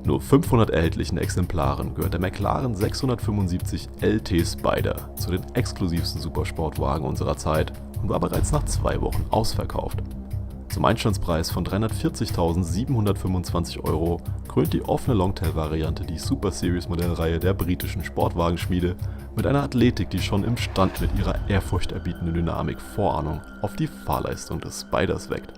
Nur 500 erhältlichen Exemplaren gehört der McLaren 675 LT Spider zu den exklusivsten Supersportwagen unserer Zeit und war bereits nach 2 Wochen ausverkauft. Zum Einstandspreis von 340.725 € krönt die offene Longtail-Variante die Super Series Modellreihe der britischen Sportwagenschmiede mit einer Athletik, die schon im Stand mit ihrer ehrfurchterbietenden Dynamik Vorahnung auf die Fahrleistung des Spiders weckt.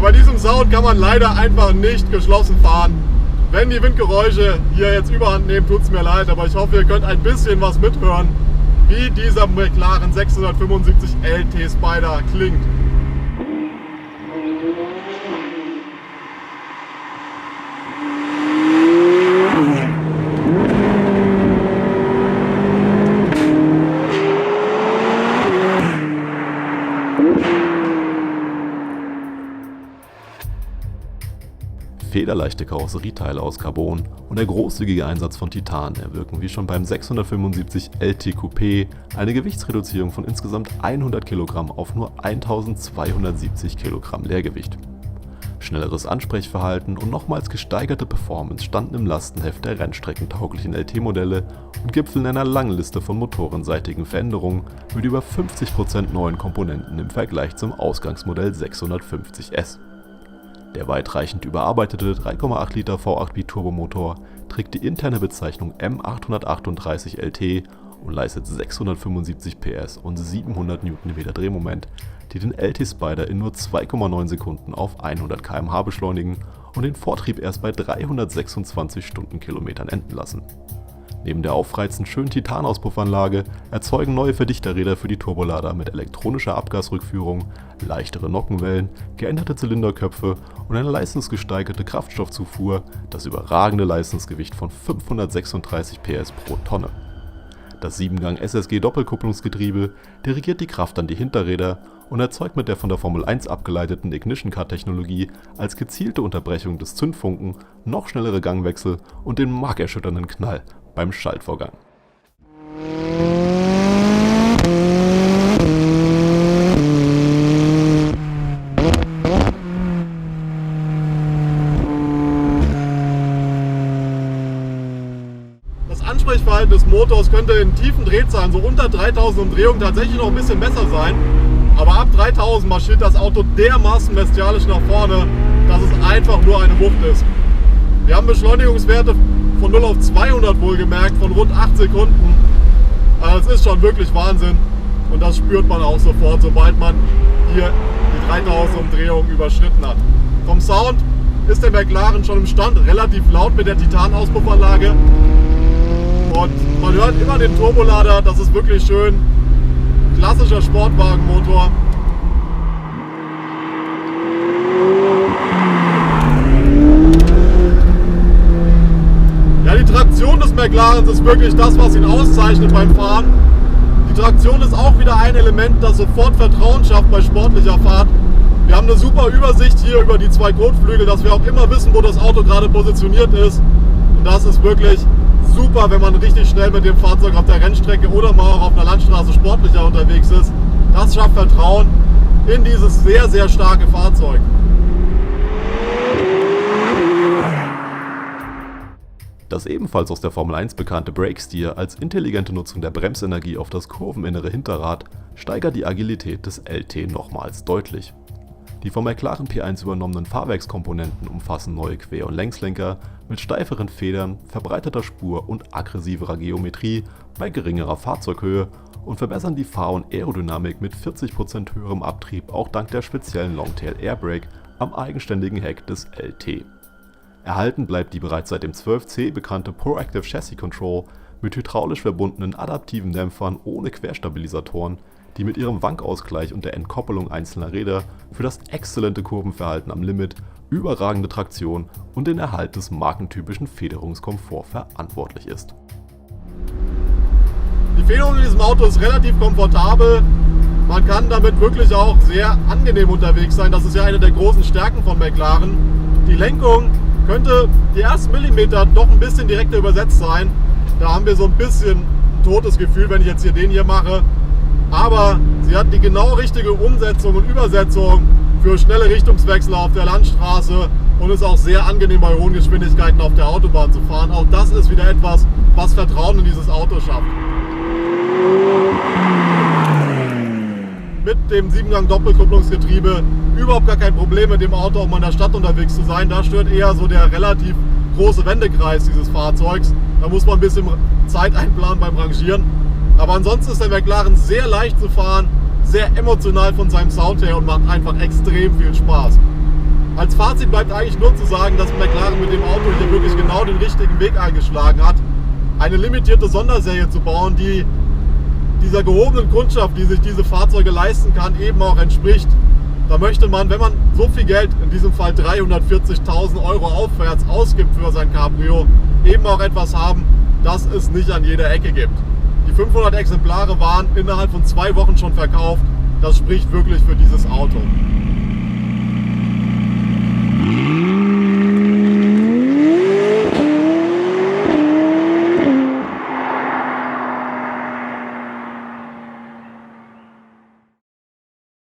Bei diesem Sound kann man leider einfach nicht geschlossen fahren. Wenn die Windgeräusche hier jetzt überhand nehmen, tut es mir leid, aber ich hoffe, ihr könnt ein bisschen was mithören, wie dieser McLaren 675 LT Spider klingt. Federleichte Karosserieteile aus Carbon und der großzügige Einsatz von Titan erwirken wie schon beim 675 LT Coupé eine Gewichtsreduzierung von insgesamt 100 Kilogramm auf nur 1270 Kilogramm Leergewicht. Schnelleres Ansprechverhalten und nochmals gesteigerte Performance standen im Lastenheft der rennstreckentauglichen LT-Modelle und gipfeln in einer langen Liste von motorenseitigen Veränderungen mit über 50% neuen Komponenten im Vergleich zum Ausgangsmodell 650S. Der weitreichend überarbeitete 3,8 Liter V8 Biturbomotor trägt die interne Bezeichnung M838 LT und leistet 675 PS und 700 Nm Drehmoment, die den LT Spider in nur 2,9 Sekunden auf 100 km/h beschleunigen und den Vortrieb erst bei 326 Stundenkilometern enden lassen. Neben der aufreizend schönen Titanauspufffanlage erzeugen neue Verdichterräder für die Turbolader mit elektronischer Abgasrückführung, leichtere Nockenwellen, geänderte Zylinderköpfe und eine leistungsgesteigerte Kraftstoffzufuhr das überragende Leistungsgewicht von 536 PS pro Tonne. Das 7-Gang SSG-Doppelkupplungsgetriebe dirigiert die Kraft an die Hinterräder und erzeugt mit der von der Formel 1 abgeleiteten Ignition-Car-Technologie als gezielte Unterbrechung des Zündfunken noch schnellere Gangwechsel und den markerschütternden Knall beim Schaltvorgang. Das Ansprechverhalten des Motors könnte in tiefen Drehzahlen, so unter 3000 Umdrehungen, tatsächlich noch ein bisschen besser sein. Aber ab 3000 marschiert das Auto dermaßen bestialisch nach vorne, dass es einfach nur eine Wucht ist. Wir haben Beschleunigungswerte von 0 auf 200 wohlgemerkt, von rund 8 Sekunden. Also das ist schon wirklich Wahnsinn und das spürt man auch sofort, sobald man hier die 3000 Umdrehungen überschritten hat. Vom Sound ist der McLaren schon im Stand relativ laut mit der Titan-Auspuffanlage und man hört immer den Turbolader, das ist wirklich schön. Klassischer Sportwagenmotor. Ja, die Traktion des McLarens ist wirklich das, was ihn auszeichnet beim Fahren. Die Traktion ist auch wieder ein Element, das sofort Vertrauen schafft bei sportlicher Fahrt. Wir haben eine super Übersicht hier über die 2 Kotflügel, dass wir auch immer wissen, wo das Auto gerade positioniert ist. Und das ist wirklich super, wenn man richtig schnell mit dem Fahrzeug auf der Rennstrecke oder mal auch auf einer Landstraße sportlicher unterwegs ist. Das schafft Vertrauen in dieses sehr, sehr starke Fahrzeug. Das ebenfalls aus der Formel 1 bekannte Brake Steer als intelligente Nutzung der Bremsenergie auf das kurveninnere Hinterrad steigert die Agilität des LT nochmals deutlich. Die vom McLaren P1 übernommenen Fahrwerkskomponenten umfassen neue Quer- und Längslenker mit steiferen Federn, verbreiterter Spur und aggressiverer Geometrie bei geringerer Fahrzeughöhe und verbessern die Fahr- und Aerodynamik mit 40% höherem Abtrieb auch dank der speziellen Longtail Airbrake am eigenständigen Heck des LT. Erhalten bleibt die bereits seit dem 12C bekannte Proactive Chassis Control mit hydraulisch verbundenen adaptiven Dämpfern ohne Querstabilisatoren, die mit ihrem Wankausgleich und der Entkoppelung einzelner Räder für das exzellente Kurvenverhalten am Limit, überragende Traktion und den Erhalt des markentypischen Federungskomforts verantwortlich ist. Die Federung in diesem Auto ist relativ komfortabel. Man kann damit wirklich auch sehr angenehm unterwegs sein. Das ist ja eine der großen Stärken von McLaren. Die Lenkung könnte die ersten Millimeter doch ein bisschen direkter übersetzt sein. Da haben wir so ein bisschen ein totes Gefühl, wenn ich jetzt den hier mache. Aber sie hat die genau richtige Umsetzung und Übersetzung für schnelle Richtungswechsel auf der Landstraße und ist auch sehr angenehm bei hohen Geschwindigkeiten auf der Autobahn zu fahren. Auch das ist wieder etwas, was Vertrauen in dieses Auto schafft. Mit dem 7-Gang-Doppelkupplungsgetriebe überhaupt gar kein Problem mit dem Auto, auch mal in der Stadt unterwegs zu sein. Da stört eher so der relativ große Wendekreis dieses Fahrzeugs. Da muss man ein bisschen Zeit einplanen beim Rangieren. Aber ansonsten ist der McLaren sehr leicht zu fahren, sehr emotional von seinem Sound her und macht einfach extrem viel Spaß. Als Fazit bleibt eigentlich nur zu sagen, dass McLaren mit dem Auto hier wirklich genau den richtigen Weg eingeschlagen hat. Eine limitierte Sonderserie zu bauen, die dieser gehobenen Kundschaft, die sich diese Fahrzeuge leisten kann, eben auch entspricht. Da möchte man, wenn man so viel Geld, in diesem Fall 340.000 Euro aufwärts ausgibt für sein Cabrio, eben auch etwas haben, das es nicht an jeder Ecke gibt. Die 500 Exemplare waren innerhalb von 2 Wochen schon verkauft. Das spricht wirklich für dieses Auto.